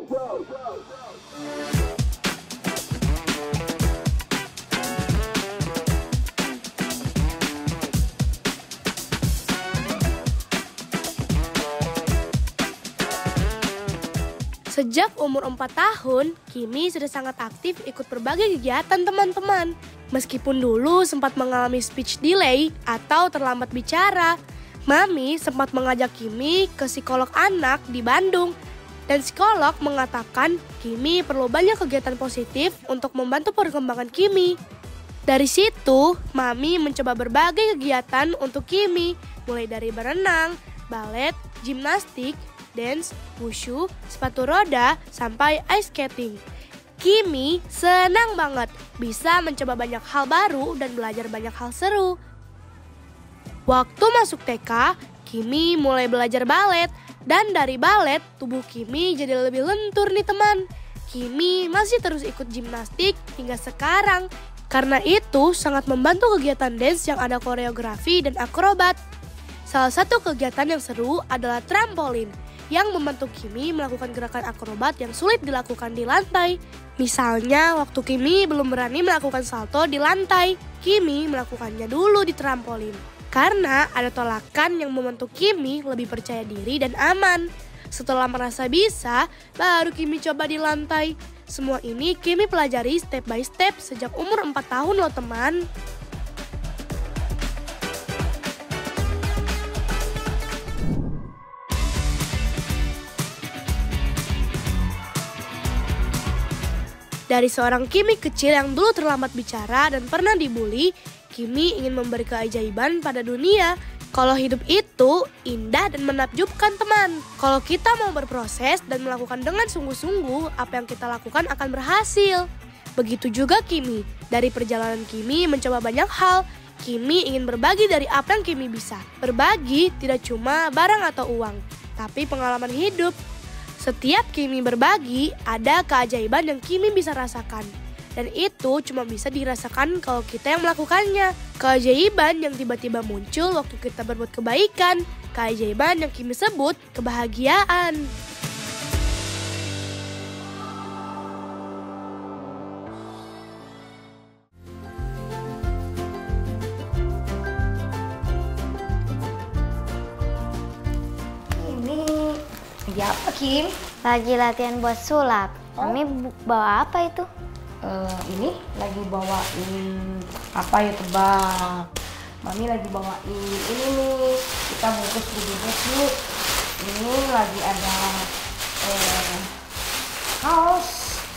Sejak umur 4 tahun, Kimi sudah sangat aktif ikut berbagai kegiatan teman-teman. Meskipun dulu sempat mengalami speech delay atau terlambat bicara, Mami sempat mengajak Kimi ke psikolog anak di Bandung. Dan psikolog mengatakan Kimi perlu banyak kegiatan positif untuk membantu perkembangan Kimi. Dari situ, Mami mencoba berbagai kegiatan untuk Kimi, mulai dari berenang, balet, gimnastik, dance, wushu, sepatu roda, sampai ice skating. Kimi senang banget bisa mencoba banyak hal baru dan belajar banyak hal seru. Waktu masuk TK, Kimi mulai belajar balet. Dan dari balet, tubuh Kimi jadi lebih lentur nih teman. Kimi masih terus ikut gimnastik hingga sekarang. Karena itu sangat membantu kegiatan dance yang ada koreografi dan akrobat. Salah satu kegiatan yang seru adalah trampolin, yang membantu Kimi melakukan gerakan akrobat yang sulit dilakukan di lantai. Misalnya, waktu Kimi belum berani melakukan salto di lantai, Kimi melakukannya dulu di trampolin. Karena ada tolakan yang membantu Kimi lebih percaya diri dan aman. Setelah merasa bisa, baru Kimi coba di lantai. Semua ini Kimi pelajari step by step sejak umur 4 tahun loh teman. Dari seorang Kimi kecil yang dulu terlambat bicara dan pernah dibully, Kimi ingin memberi keajaiban pada dunia. Kalau hidup itu indah dan menakjubkan teman. Kalau kita mau berproses dan melakukan dengan sungguh-sungguh, apa yang kita lakukan akan berhasil. Begitu juga Kimi. Dari perjalanan Kimi mencoba banyak hal, Kimi ingin berbagi dari apa yang Kimi bisa. Berbagi tidak cuma barang atau uang, tapi pengalaman hidup. Setiap Kimi berbagi, ada keajaiban yang Kimi bisa rasakan. Dan itu cuma bisa dirasakan kalau kita yang melakukannya. Keajaiban yang tiba-tiba muncul waktu kita berbuat kebaikan. Keajaiban yang Kimi sebut kebahagiaan. Ini lagi apa, Kim? Lagi latihan buat sulap. Mami bawa apa itu? Ini lagi bawain apa ya, tebak. Mami lagi bawain ini nih, kita bungkus dulu. Ini lagi ada kaos.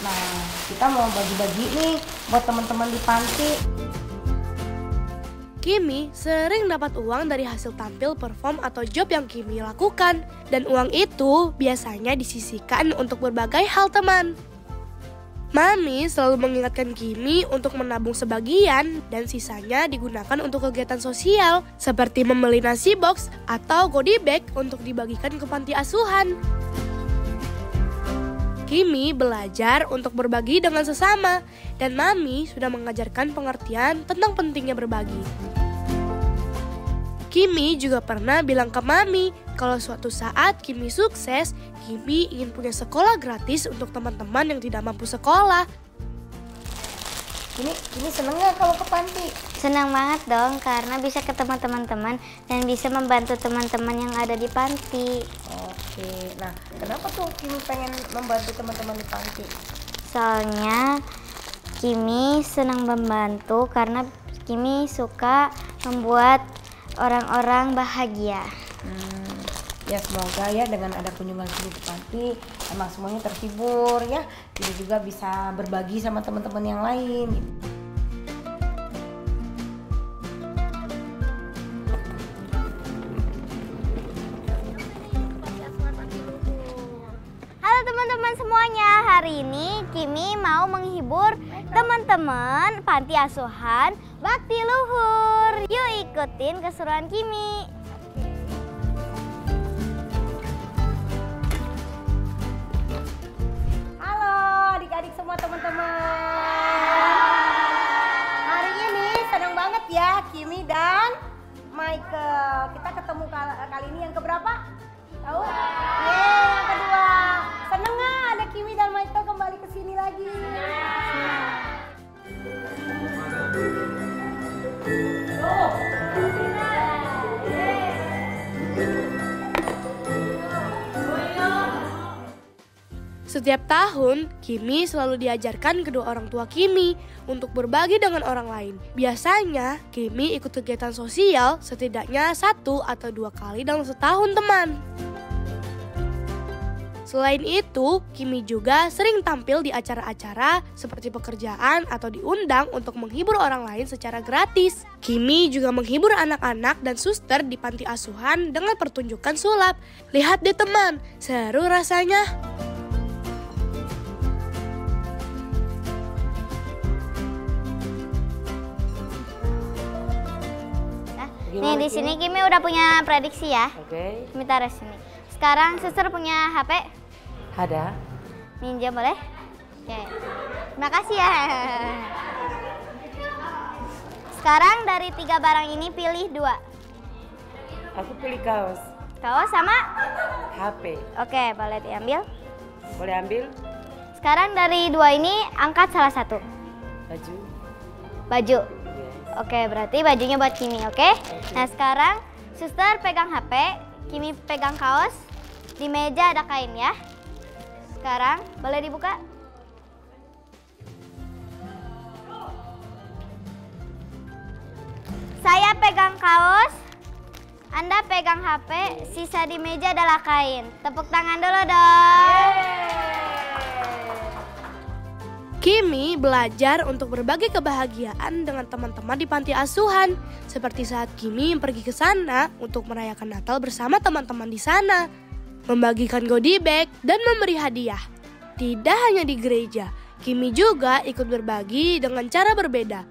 Nah, kita mau bagi-bagi nih buat teman-teman di panti. Kimi sering dapat uang dari hasil tampil, perform, atau job yang Kimi lakukan. Dan uang itu biasanya disisihkan untuk berbagai hal teman. Mami selalu mengingatkan Kimi untuk menabung sebagian dan sisanya digunakan untuk kegiatan sosial seperti membeli nasi box atau goodie bag untuk dibagikan ke panti asuhan. Kimi belajar untuk berbagi dengan sesama dan Mami sudah mengajarkan pengertian tentang pentingnya berbagi. Kimi juga pernah bilang ke Mami kalau suatu saat Kimi sukses, Kimi ingin punya sekolah gratis untuk teman-teman yang tidak mampu sekolah. Ini seneng gak kalau ke panti? Senang banget dong karena bisa ketemu teman-teman dan bisa membantu teman-teman yang ada di panti. Oke, nah kenapa tuh Kimi pengen membantu teman-teman di panti? Soalnya Kimi senang membantu karena Kimi suka membuat orang-orang bahagia. Ya semoga ya dengan ada kunjungan Kimi ke panti emang semuanya terhibur ya. Kita juga bisa berbagi sama teman-teman yang lain. Halo teman-teman semuanya, hari ini Kimi mau menghibur teman-teman panti asuhan Bakti Luhur. Yuk ikutin keseruan Kimi. Halo adik-adik semua teman-teman. Hari ini senang banget ya Kimi dan Michael. Kita ketemu kali ini yang keberapa? Tahu? Yeay, yang kedua. Seneng gak ada Kimi Setiap tahun, Kimi selalu diajarkan kedua orang tua Kimi untuk berbagi dengan orang lain. Biasanya, Kimi ikut kegiatan sosial setidaknya 1 atau 2 kali dalam setahun, teman. Selain itu, Kimi juga sering tampil di acara-acara seperti pekerjaan atau diundang untuk menghibur orang lain secara gratis. Kimi juga menghibur anak-anak dan suster di panti asuhan dengan pertunjukan sulap. Lihat deh teman, seru rasanya. Nih di sini Kimi udah punya prediksi ya. Oke. Kimi taruh sini. Sekarang suster punya HP? Ada. Minjem boleh? Oke. Terima kasih ya. Sekarang dari 3 barang ini pilih 2. Aku pilih kaos. Kaos sama? HP. Oke, boleh diambil. Boleh ambil? Sekarang dari 2 ini angkat salah satu. Baju. Baju. Yes. Oke, berarti bajunya buat Kimi, oke? Nah, sekarang suster pegang HP, Kimi pegang kaos. Di meja ada kain ya. Sekarang boleh dibuka? Saya pegang kaos, Anda pegang HP, sisa di meja adalah kain. Tepuk tangan dulu dong. Kimi belajar untuk berbagi kebahagiaan dengan teman-teman di panti asuhan. Seperti saat Kimi pergi ke sana untuk merayakan Natal bersama teman-teman di sana. Membagikan goodie bag dan memberi hadiah. Tidak hanya di gereja, Kimi juga ikut berbagi dengan cara berbeda.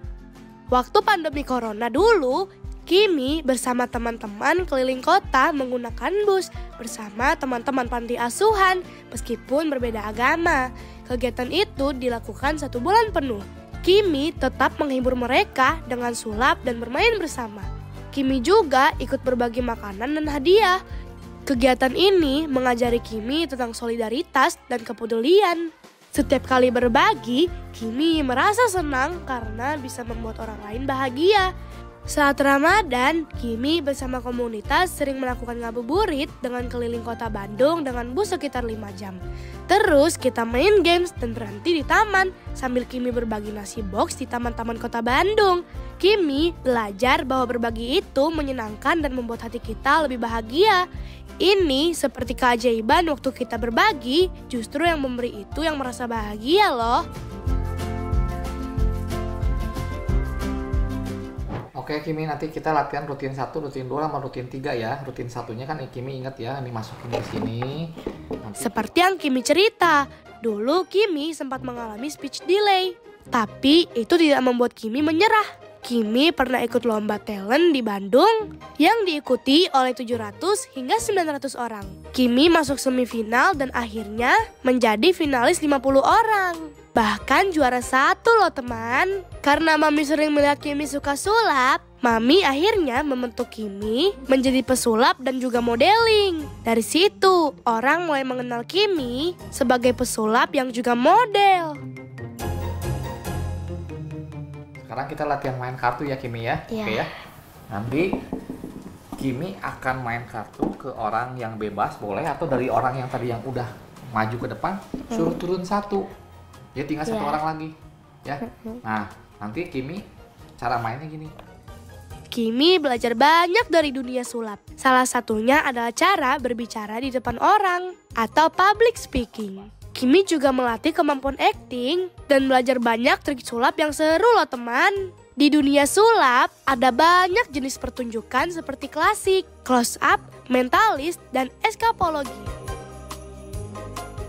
Waktu pandemi corona dulu, Kimi bersama teman-teman keliling kota menggunakan bus bersama teman-teman panti asuhan meskipun berbeda agama. Kegiatan itu dilakukan 1 bulan penuh. Kimi tetap menghibur mereka dengan sulap dan bermain bersama. Kimi juga ikut berbagi makanan dan hadiah. Kegiatan ini mengajari Kimi tentang solidaritas dan kepedulian. Setiap kali berbagi, Kimi merasa senang karena bisa membuat orang lain bahagia. Saat Ramadan, Kimi bersama komunitas sering melakukan ngabuburit dengan keliling kota Bandung dengan bus sekitar 5 jam. Terus kita main games dan berhenti di taman sambil Kimi berbagi nasi box di taman-taman kota Bandung. Kimi belajar bahwa berbagi itu menyenangkan dan membuat hati kita lebih bahagia. Ini seperti keajaiban waktu kita berbagi, justru yang memberi itu yang merasa bahagia loh. Oke Kimi, nanti kita latihan rutin 1, rutin 2, sama rutin 3 ya. Rutin 1-nya kan Kimi inget ya, ini masukin di sini. Nanti... Seperti yang Kimi cerita, dulu Kimi sempat mengalami speech delay. Tapi itu tidak membuat Kimi menyerah. Kimi pernah ikut lomba talent di Bandung yang diikuti oleh 700 hingga 900 orang. Kimi masuk semifinal dan akhirnya menjadi finalis 50 orang. Bahkan juara 1 loh teman. Karena Mami sering melihat Kimi suka sulap, Mami akhirnya membentuk Kimi menjadi pesulap dan juga modeling. Dari situ, orang mulai mengenal Kimi sebagai pesulap yang juga model. Sekarang kita latihan main kartu ya Kimi ya. Iya. Oke ya. Nanti Kimi akan main kartu ke orang yang bebas boleh, atau dari orang yang tadi yang udah maju ke depan suruh turun 1. Ya tinggal 1 orang lagi ya. Nah nanti Kimi cara mainnya gini. Kimi belajar banyak dari dunia sulap. Salah satunya adalah cara berbicara di depan orang atau public speaking. Kimi juga melatih kemampuan acting dan belajar banyak trik sulap yang seru loh teman. Di dunia sulap ada banyak jenis pertunjukan seperti klasik, close up, mentalis, dan eskapologi.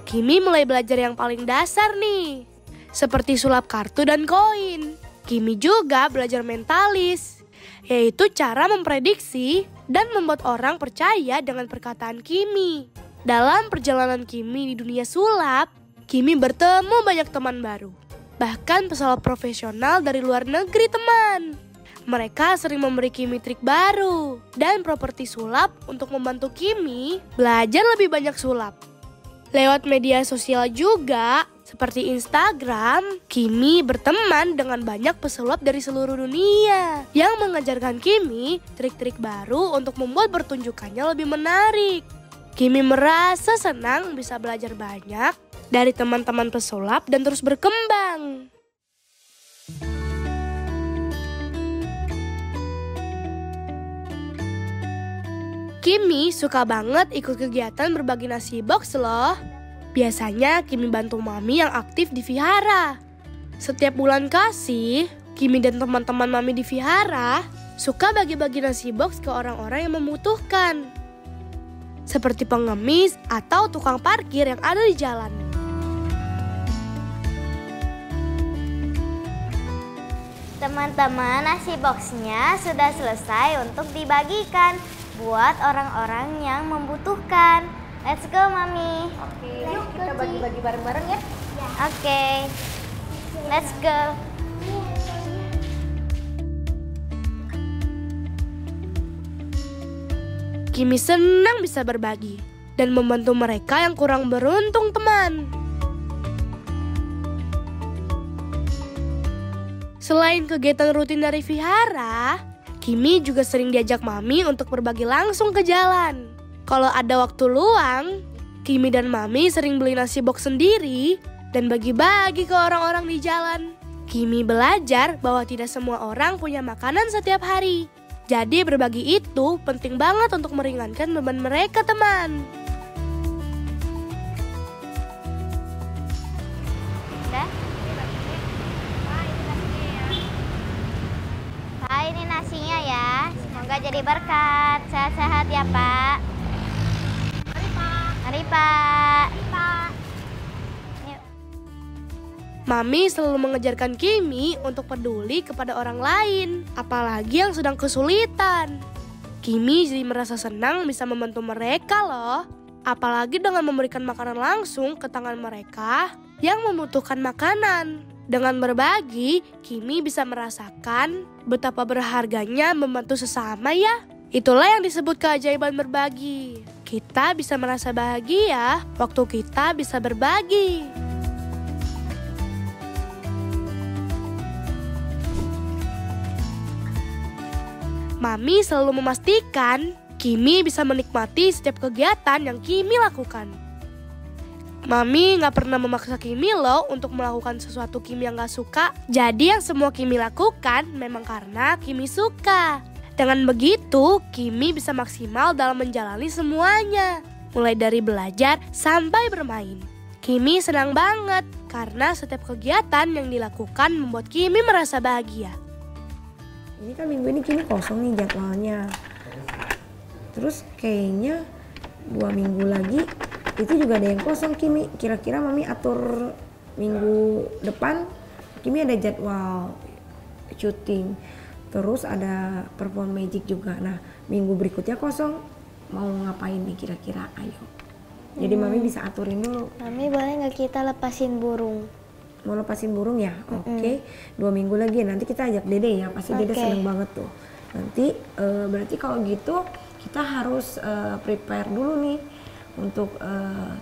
Kimi mulai belajar yang paling dasar nih, seperti sulap kartu dan koin. Kimi juga belajar mentalis, yaitu cara memprediksi dan membuat orang percaya dengan perkataan Kimi. Dalam perjalanan Kimi di dunia sulap, Kimi bertemu banyak teman baru. Bahkan pesulap profesional dari luar negeri teman. Mereka sering memberi Kimi trik baru dan properti sulap untuk membantu Kimi belajar lebih banyak sulap. Lewat media sosial juga, seperti Instagram, Kimi berteman dengan banyak pesulap dari seluruh dunia yang mengajarkan Kimi trik-trik baru untuk membuat pertunjukannya lebih menarik. Kimi merasa senang bisa belajar banyak dari teman-teman pesulap dan terus berkembang. Kimi suka banget ikut kegiatan berbagi nasi box loh. Biasanya Kimi bantu Mami yang aktif di vihara. Setiap bulan kasih, Kimi dan teman-teman Mami di vihara suka bagi-bagi nasi box ke orang-orang yang membutuhkan. Seperti pengemis atau tukang parkir yang ada di jalan. Teman-teman, nasi boxnya sudah selesai untuk dibagikan buat orang-orang yang membutuhkan. Let's go, Mami. Oke, yuk kita bagi-bagi bareng-bareng ya. Oke, let's go. Kimi senang bisa berbagi dan membantu mereka yang kurang beruntung, teman. Selain kegiatan rutin dari vihara, Kimi juga sering diajak Mami untuk berbagi langsung ke jalan. Kalau ada waktu luang, Kimi dan Mami sering beli nasi box sendiri dan bagi-bagi ke orang-orang di jalan. Kimi belajar bahwa tidak semua orang punya makanan setiap hari. Jadi berbagi itu penting banget untuk meringankan beban mereka, teman. Udah? Pak, ini nasinya ya. Semoga jadi berkat. Sehat-sehat ya, Pak. Mari, Pak. Mari, Pak. Yuk. Mami selalu mengejarkan Kimi untuk peduli kepada orang lain, apalagi yang sedang kesulitan. Kimi jadi merasa senang bisa membantu mereka loh, apalagi dengan memberikan makanan langsung ke tangan mereka yang membutuhkan makanan. Dengan berbagi, Kimi bisa merasakan betapa berharganya membantu sesama ya. Itulah yang disebut keajaiban berbagi. Kita bisa merasa bahagia waktu kita bisa berbagi. Mami selalu memastikan Kimi bisa menikmati setiap kegiatan yang Kimi lakukan. Mami gak pernah memaksa Kimi loh untuk melakukan sesuatu Kimi yang gak suka. Jadi yang semua Kimi lakukan memang karena Kimi suka. Dengan begitu, Kimi bisa maksimal dalam menjalani semuanya. Mulai dari belajar sampai bermain. Kimi senang banget karena setiap kegiatan yang dilakukan membuat Kimi merasa bahagia. Ini kan minggu ini Kimi kosong nih jadwalnya. Terus kayaknya 2 minggu lagi itu juga ada yang kosong Kimi. Kira-kira Mami atur minggu depan Kimi ada jadwal syuting. Terus ada perform magic juga. Nah minggu berikutnya kosong. Mau ngapain nih kira-kira? Ayo. Jadi Mami bisa aturin dulu. Mami boleh nggak kita lepasin burung? Mau lepasin burung ya? Oke. 2 minggu lagi nanti kita ajak Dede ya. Pasti Dede seneng banget tuh. Nanti berarti kalau gitu kita harus prepare dulu nih. Untuk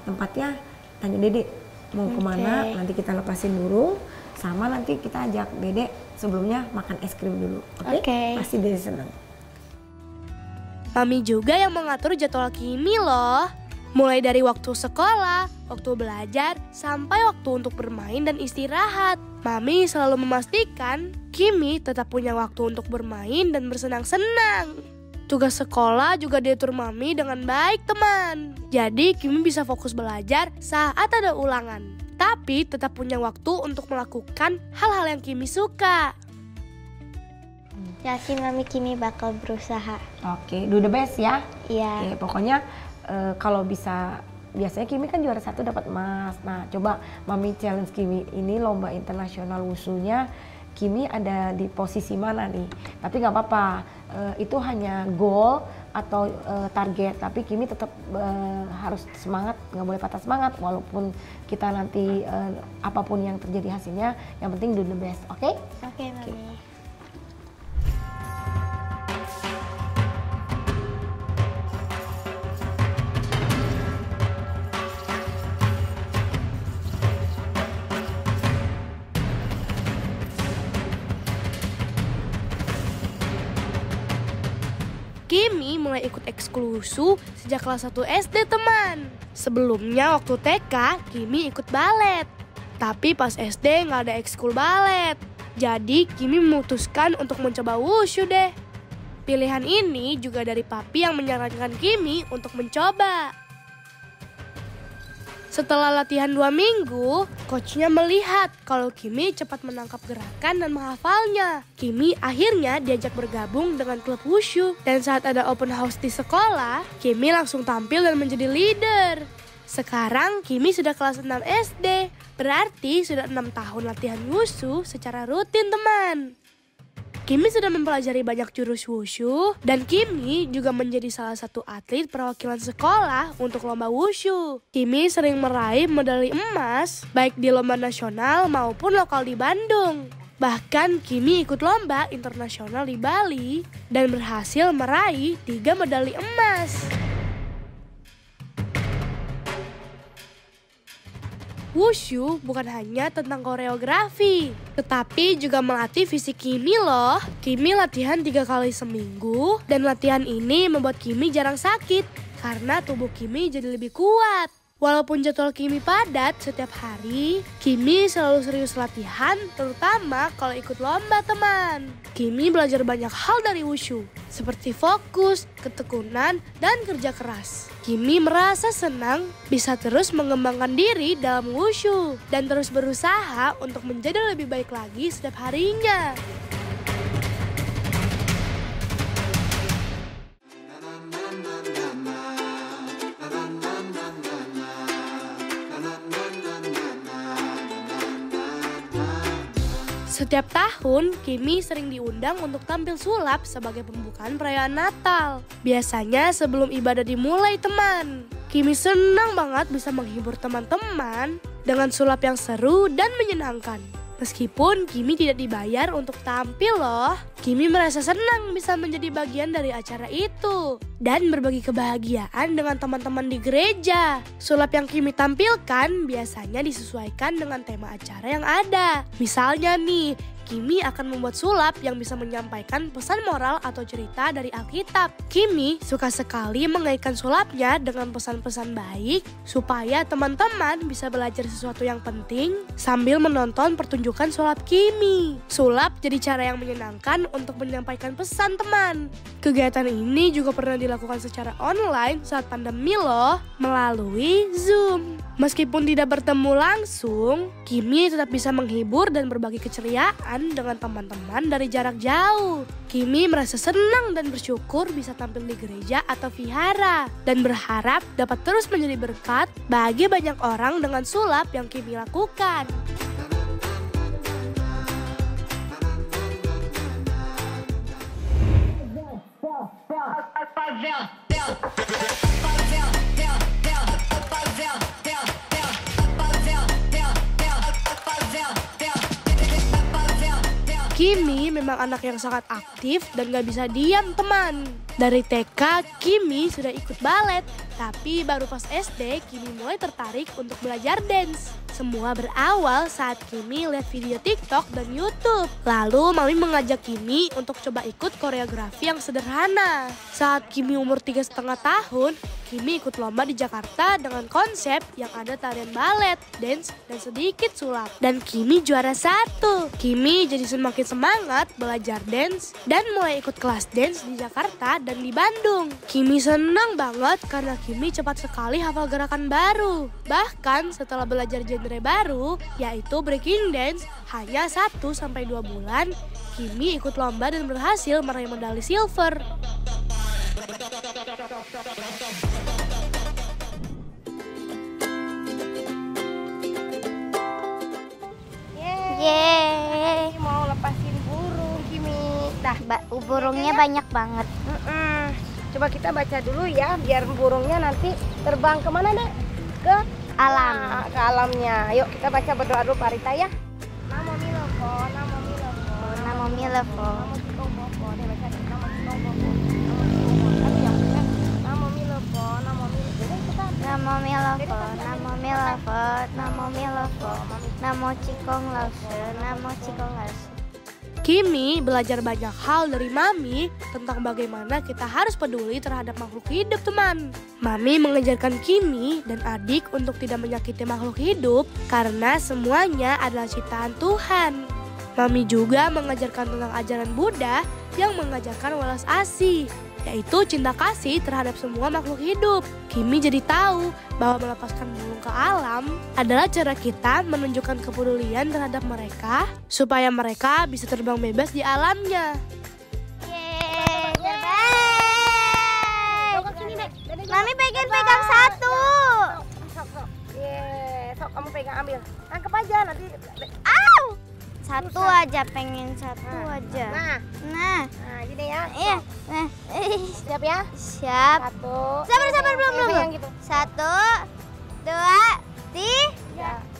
tempatnya tanya Dede mau kemana, nanti kita lepasin burung, sama nanti kita ajak Dede sebelumnya makan es krim dulu, oke? Pasti Dede senang. Mami juga yang mengatur jadwal Kimi loh, mulai dari waktu sekolah, waktu belajar, sampai waktu untuk bermain dan istirahat. Mami selalu memastikan Kimi tetap punya waktu untuk bermain dan bersenang-senang. Tugas sekolah juga diatur Mami dengan baik, teman. Jadi Kimi bisa fokus belajar saat ada ulangan. Tapi tetap punya waktu untuk melakukan hal-hal yang Kimi suka. Yakin Mami Kimi bakal berusaha. Oke, do the best ya. Iya. Oke, pokoknya kalau bisa, biasanya Kimi kan juara 1 dapat emas. Nah, coba Mami challenge Kimi, ini lomba internasional wusunya Kimi ada di posisi mana nih? Tapi nggak apa-apa, itu hanya goal atau target. Tapi Kimi tetap harus semangat, nggak boleh patah semangat. Walaupun kita nanti apapun yang terjadi hasilnya, yang penting do the best, oke? Oke, Mami. Kimi mulai mulai ikut ekskul wushu sejak kelas 1 SD teman. Sebelumnya waktu TK, Kimi ikut balet. Tapi pas SD nggak ada ekskul balet. Jadi Kimi memutuskan untuk mencoba wushu deh. Pilihan ini juga dari papi yang menyarankan Kimi untuk mencoba. Setelah latihan 2 minggu, coachnya melihat kalau Kimi cepat menangkap gerakan dan menghafalnya. Kimi akhirnya diajak bergabung dengan klub wushu. Dan saat ada open house di sekolah, Kimi langsung tampil dan menjadi leader. Sekarang Kimi sudah kelas 6 SD, berarti sudah 6 tahun latihan wushu secara rutin teman. Kimi sudah mempelajari banyak jurus wushu dan Kimi juga menjadi salah satu atlet perwakilan sekolah untuk lomba wushu. Kimi sering meraih medali emas baik di lomba nasional maupun lokal di Bandung. Bahkan Kimi ikut lomba internasional di Bali dan berhasil meraih 3 medali emas. Wushu bukan hanya tentang koreografi, tetapi juga melatih fisik Kimi loh. Kimi latihan 3 kali seminggu dan latihan ini membuat Kimi jarang sakit karena tubuh Kimi jadi lebih kuat. Walaupun jadwal Kimi padat setiap hari, Kimi selalu serius latihan, terutama kalau ikut lomba teman. Kimi belajar banyak hal dari wushu, seperti fokus, ketekunan, dan kerja keras. Kimi merasa senang bisa terus mengembangkan diri dalam wushu dan terus berusaha untuk menjadi lebih baik lagi setiap harinya. Setiap tahun, Kimi sering diundang untuk tampil sulap sebagai pembukaan perayaan Natal. Biasanya sebelum ibadah dimulai teman. Kimi senang banget bisa menghibur teman-teman dengan sulap yang seru dan menyenangkan. Meskipun Kimi tidak dibayar untuk tampil loh, Kimi merasa senang bisa menjadi bagian dari acara itu dan berbagi kebahagiaan dengan teman-teman di gereja. Sulap yang Kimi tampilkan biasanya disesuaikan dengan tema acara yang ada. Misalnya nih, Kimi akan membuat sulap yang bisa menyampaikan pesan moral atau cerita dari Alkitab. Kimi suka sekali mengaitkan sulapnya dengan pesan-pesan baik supaya teman-teman bisa belajar sesuatu yang penting sambil menonton pertunjukan sulap Kimi. Sulap jadi cara yang menyenangkan untuk menyampaikan pesan teman. Kegiatan ini juga pernah dilakukan secara online saat pandemi loh, melalui Zoom. Meskipun tidak bertemu langsung, Kimi tetap bisa menghibur dan berbagi keceriaan dengan teman-teman dari jarak jauh. Kimi merasa senang dan bersyukur bisa tampil di gereja atau vihara dan berharap dapat terus menjadi berkat bagi banyak orang dengan sulap yang Kimi lakukan. Kimi memang anak yang sangat aktif dan gak bisa diam teman. Dari TK, Kimi sudah ikut balet, tapi baru pas SD, Kimi mulai tertarik untuk belajar dance. Semua berawal saat Kimi lihat video TikTok dan YouTube. Lalu Mami mengajak Kimi untuk coba ikut koreografi yang sederhana. Saat Kimi umur 3,5 tahun, Kimi ikut lomba di Jakarta dengan konsep yang ada tarian balet, dance, dan sedikit sulap. Dan Kimi juara 1. Kimi jadi semakin semangat belajar dance dan mulai ikut kelas dance di Jakarta dan di Bandung. Kimi senang banget karena Kimi cepat sekali hafal gerakan baru. Bahkan setelah belajar genre baru, yaitu breaking dance, hanya 1-2 bulan, Kimi ikut lomba dan berhasil meraih medali silver. Yeay. Mau lepasin burung Kimi. Dah, Burungnya banyak banget. Coba kita baca dulu ya, biar burungnya nanti terbang kemana deh? Ke Alam. Ke alamnya. Yuk kita baca berdoa dulu Pak Rita ya. Namo milofo, namo milofo, Namo milofo. namo cikongbopo. Nih baca nih, namo cikongbopo. Namo milofo, namo milofo. Jadi kita Namo milofo, namo milofo, namo milofo, namo cikong lause, namo cikong lause. Kimi belajar banyak hal dari Mami tentang bagaimana kita harus peduli terhadap makhluk hidup, teman. Mami mengajarkan Kimi dan adik untuk tidak menyakiti makhluk hidup karena semuanya adalah ciptaan Tuhan. Mami juga mengajarkan tentang ajaran Buddha yang mengajarkan welas asih, yaitu cinta kasih terhadap semua makhluk hidup. Kimi jadi tahu bahwa melepaskan burung ke alam adalah cara kita menunjukkan kepedulian terhadap mereka supaya mereka bisa terbang bebas di alamnya. Yeay, terbang. Mami pegang satu. Sok kamu pegang, ambil. Tangkap aja nanti. Au! Satu aja, pengen satu aja. Nah, Gini ya. iya. Nah, Siap ya? siap. Satu. Sabar, belum. Yang gitu. 1, 2, 3.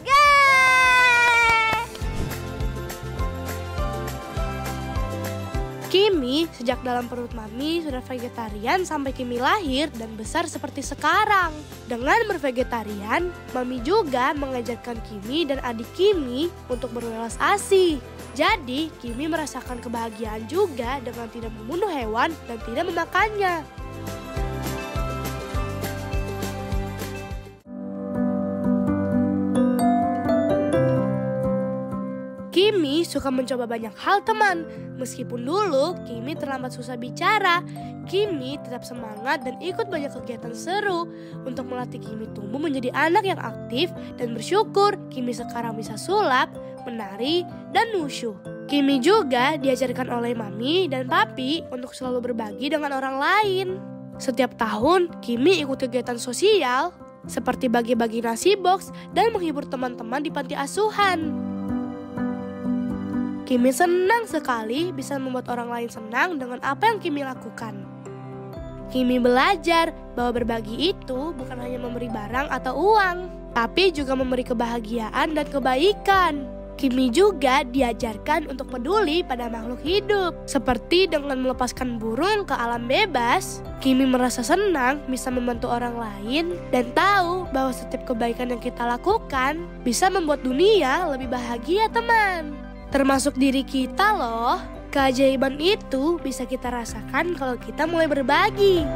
Kimi sejak dalam perut Mami sudah vegetarian sampai Kimi lahir dan besar seperti sekarang. Dengan bervegetarian, Mami juga mengajarkan Kimi dan adik Kimi untuk berwelas asih. Jadi, Kimi merasakan kebahagiaan juga dengan tidak membunuh hewan dan tidak memakannya. Kimi suka mencoba banyak hal, teman. Meskipun dulu Kimi terlambat susah bicara, Kimi tetap semangat dan ikut banyak kegiatan seru untuk melatih Kimi tumbuh menjadi anak yang aktif dan bersyukur Kimi sekarang bisa sulap, menari, dan wushu. Kimi juga diajarkan oleh Mami dan Papi untuk selalu berbagi dengan orang lain. Setiap tahun, Kimi ikut kegiatan sosial seperti bagi-bagi nasi box dan menghibur teman-teman di panti asuhan. Kimi senang sekali bisa membuat orang lain senang dengan apa yang Kimi lakukan. Kimi belajar bahwa berbagi itu bukan hanya memberi barang atau uang, tapi juga memberi kebahagiaan dan kebaikan. Kimi juga diajarkan untuk peduli pada makhluk hidup. Seperti dengan melepaskan burung ke alam bebas, Kimi merasa senang bisa membantu orang lain dan tahu bahwa setiap kebaikan yang kita lakukan bisa membuat dunia lebih bahagia, teman. Termasuk diri kita loh. Keajaiban itu bisa kita rasakan kalau kita mulai berbagi.